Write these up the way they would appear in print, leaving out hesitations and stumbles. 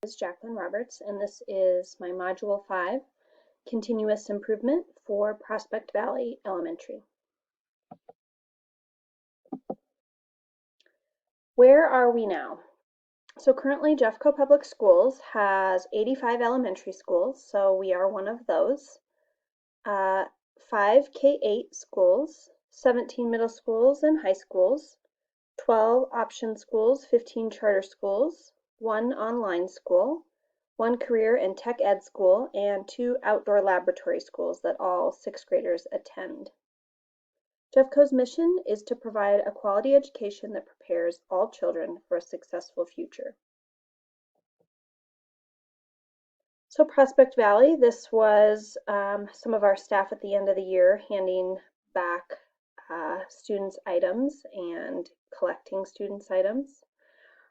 Is Jacqueline Roberts, and this is my Module 5, Continuous Improvement for Prospect Valley Elementary. Where are we now? So currently Jeffco Public Schools has 85 elementary schools, so we are one of those. 5 K-8 schools, 17 middle schools and high schools, 12 option schools, 15 charter schools, 1 online school, 1 career and tech ed school, and 2 outdoor laboratory schools that all 6th graders attend. Jeffco's mission is to provide a quality education that prepares all children for a successful future. So Prospect Valley, this was some of our staff at the end of the year handing back students' items and collecting students' items.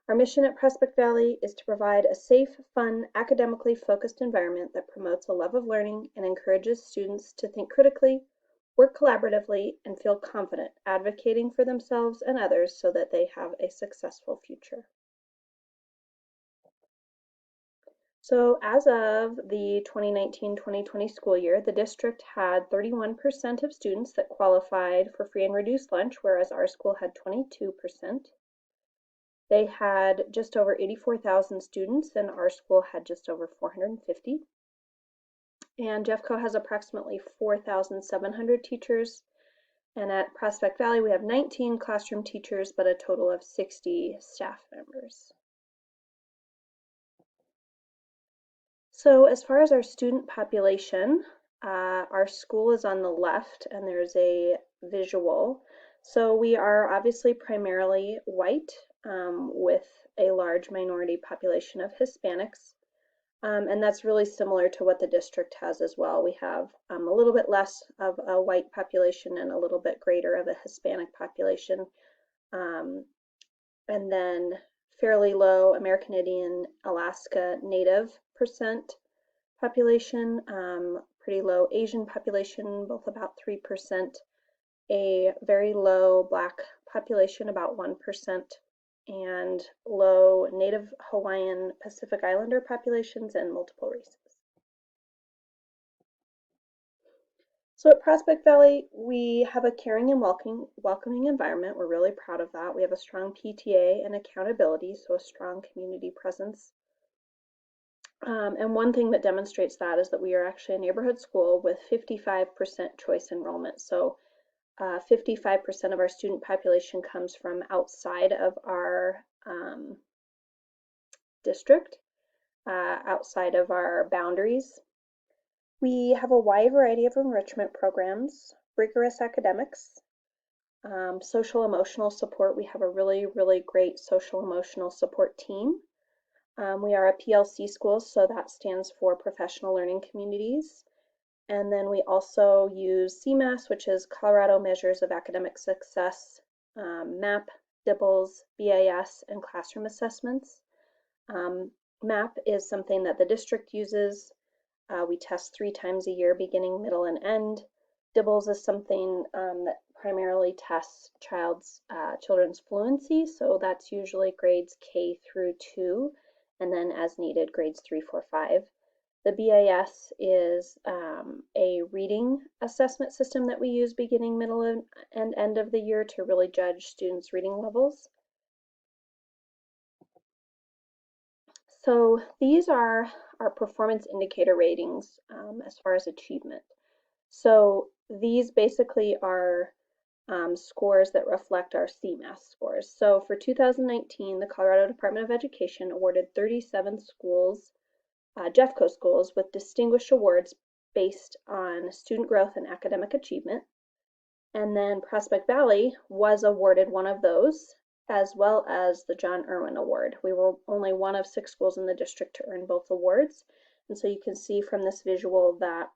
Our mission at Prospect Valley is to provide a safe, fun, academically focused environment that promotes a love of learning and encourages students to think critically, work collaboratively, and feel confident advocating for themselves and others so that they have a successful future. So as of the 2019-2020 school year, the district had 31% of students that qualified for free and reduced lunch, whereas our school had 22%. They had just over 84,000 students, and our school had just over 450. And Jeffco has approximately 4,700 teachers. And at Prospect Valley, we have 19 classroom teachers, but a total of 60 staff members. So as far as our student population, our school is on the left, and there's a visual. So we are obviously primarily white, with a large minority population of Hispanics. And that's really similar to what the district has as well. We have a little bit less of a white population and a little bit greater of a Hispanic population. And then fairly low American Indian, Alaska Native percent population, pretty low Asian population, both about 3%, a very low Black population, about 1%, and low Native Hawaiian Pacific Islander populations and multiple races. So at Prospect Valley, we have a caring and welcoming environment. We're really proud of that. We have a strong PTA and accountability, so a strong community presence. And one thing that demonstrates that is that we are actually a neighborhood school with 55% choice enrollment. So 55% of our student population comes from outside of our district, outside of our boundaries. We have a wide variety of enrichment programs, rigorous academics, social emotional support. We have a really, really great social emotional support team. We are a PLC school, so that stands for Professional Learning Communities. And then we also use CMAS, which is Colorado Measures of Academic Success, MAP, DIBELS, BAS, and classroom assessments. MAP is something that the district uses. We test 3 times a year, beginning, middle, and end. DIBELS is something that primarily tests children's fluency, so that's usually grades K through 2, and then as needed, grades 3, 4, 5. The BAS is a reading assessment system that we use beginning, middle, and end of the year to really judge students' reading levels. So these are our performance indicator ratings as far as achievement. So these basically are scores that reflect our CMAS scores. So for 2019, the Colorado Department of Education awarded 37 schools, Jeffco schools, with distinguished awards based on student growth and academic achievement. And then Prospect Valley was awarded one of those, as well as the John Irwin Award. We were only one of 6 schools in the district to earn both awards. And so you can see from this visual that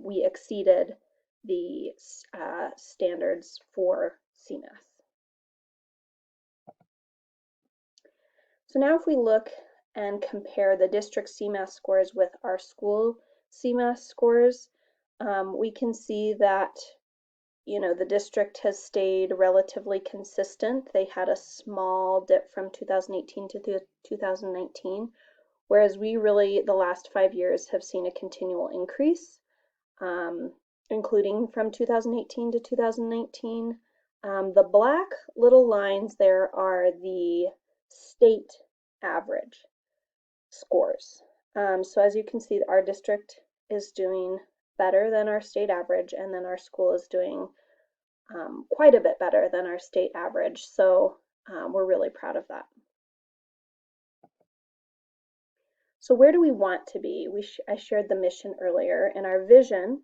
we exceeded the standards for CMAS. So now if we look and compare the district CMAS scores with our school CMAS scores, we can see that the district has stayed relatively consistent. They had a small dip from 2018 to 2019, whereas we really, the last 5 years, have seen a continual increase, including from 2018 to 2019. The black little lines there are the state average scores. So as you can see, our district is doing better than our state average, and then our school is doing quite a bit better than our state average. So we're really proud of that. So where do we want to be? I shared the mission earlier, and our vision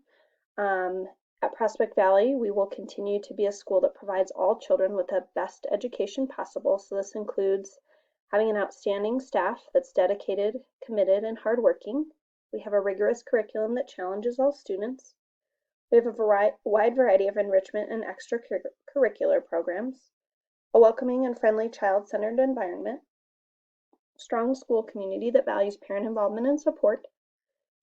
at Prospect Valley, we will continue to be a school that provides all children with the best education possible. So this includes having an outstanding staff that's dedicated, committed, and hardworking. We have a rigorous curriculum that challenges all students. We have a wide variety of enrichment and extracurricular programs, a welcoming and friendly child-centered environment, strong school community that values parent involvement and support,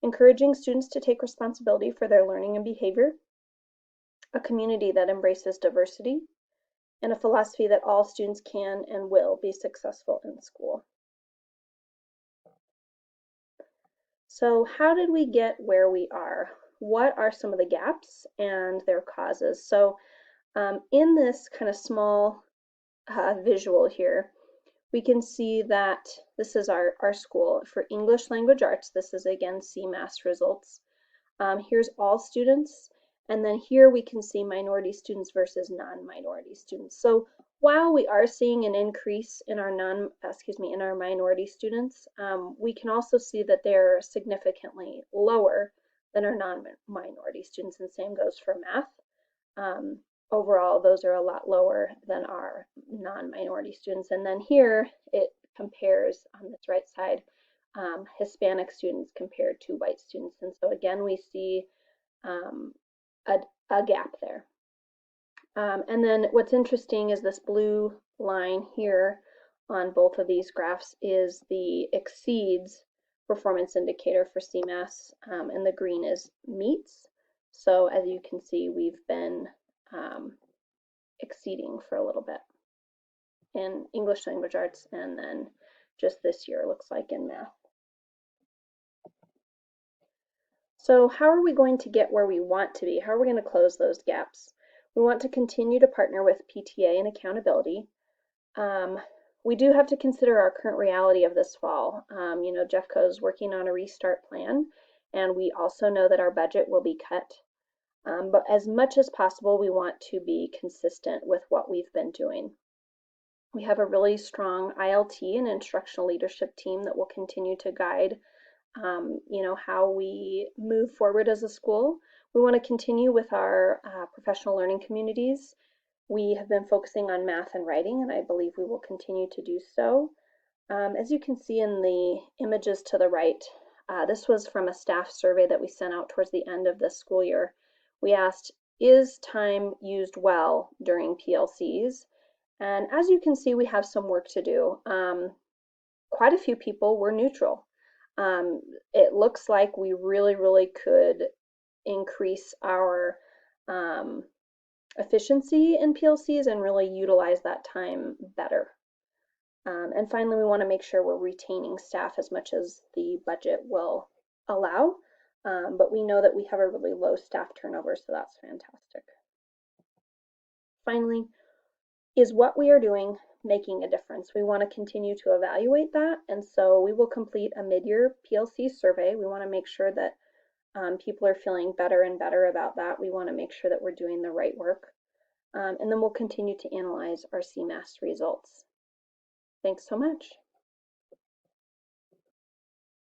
encouraging students to take responsibility for their learning and behavior, a community that embraces diversity, and a philosophy that all students can and will be successful in school. So how did we get where we are? What are some of the gaps and their causes? So in this kind of small visual here, we can see that this is our school. For English Language Arts, this is again CMAS results. Here's all students, and then here we can see minority students versus non-minority students. So while we are seeing an increase in our minority students, we can also see that they're significantly lower than our non-minority students, and same goes for math. Overall, those are a lot lower than our non-minority students. And then here it compares on this right side Hispanic students compared to white students. And so again, we see a gap there. And then what's interesting is this blue line here on both of these graphs is the exceeds performance indicator for CMAS, and the green is meets. So as you can see, we've been exceeding for a little bit in English Language Arts, and then just this year looks like in math. So how are we going to get where we want to be? How are we going to close those gaps? We want to continue to partner with PTA and accountability. We do have to consider our current reality of this fall. You know, Jeffco is working on a restart plan, and we also know that our budget will be cut. But as much as possible, we want to be consistent with what we've been doing. We have a really strong ILT and instructional leadership team that will continue to guide you know, how we move forward as a school. We want to continue with our professional learning communities. We have been focusing on math and writing, and I believe we will continue to do so. As you can see in the images to the right, this was from a staff survey that we sent out towards the end of the school year. We asked, is time used well during PLCs? And as you can see, we have some work to do. Quite a few people were neutral. It looks like we really could increase our efficiency in PLCs and really utilize that time better. And finally, we want to make sure we're retaining staff as much as the budget will allow, but we know that we have a really low staff turnover, so that's fantastic. Finally, is what we are doing making a difference? We want to continue to evaluate that, and so we will complete a mid-year PLC survey. We want to make sure that people are feeling better and better about that. We want to make sure that we're doing the right work, and then we'll continue to analyze our CMAS results. Thanks so much.